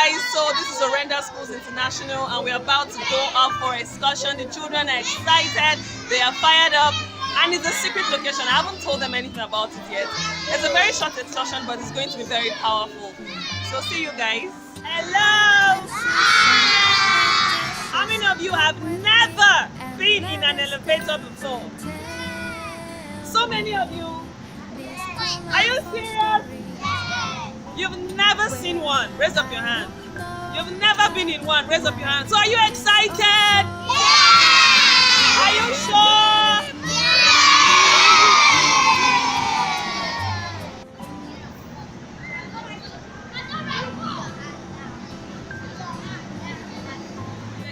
guys, so this is Orenda Schools International and we're about to go off for excursion. The children are excited, they are fired up, and it's a secret location. I haven't told them anything about it yet. It's a very short excursion, but it's going to be very powerful. So see you guys. Hello! How many of you have never been in an elevator before? So many of you. Are you serious? You've never seen one? Raise up your hand. You've never been in one? Raise up your hand. So are you excited? Yeah! Are you sure? Yeah!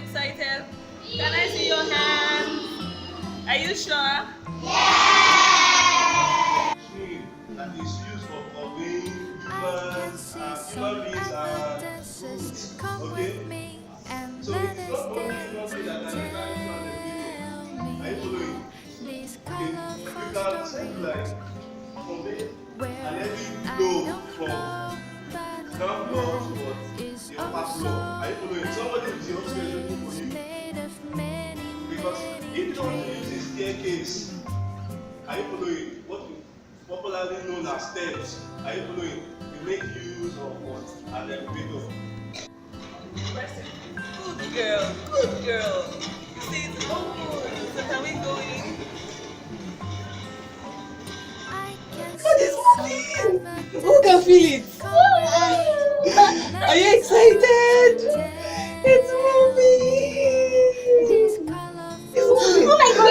Excited? Can I see your hand? Are you sure? Yeah! That is used for conveying human beings and goods. Okay? So it's not only that can enter into an elevator. Are you following? Okay? You can say like convey an heavy load from ground floor to what? The upper floor. Are you following? Somebody is the upstairs waiting for you. Because if you don't use a staircase, are you following? What we popularly known as steps. Are you following? You make use of what? An elevator. Good girl, good girl. You see, it's open. So can we go in? God is moving. Who can feel it? Are you excited? It's moving. Oh my God!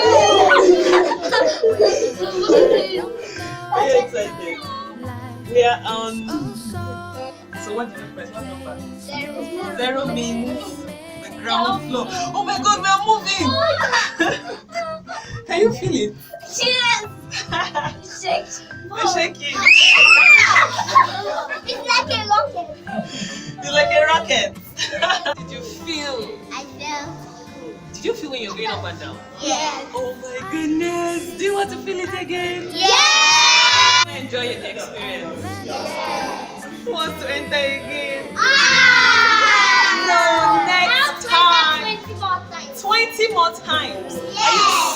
Are you excited? We are on. So what did you press? What number? 0 means the ground floor. Oh my God, we are moving! Can you feel it? Yes! You're shaking. It's like a rocket. It's like a rocket. Did you feel? I know. Did you feel when you're going up and down? Yes. Oh my goodness! Do you want to feel it again? Yes! Enjoy the experience. Who wants to enter again? Ah! No, next time. 20 more times. 20 more times. Yes.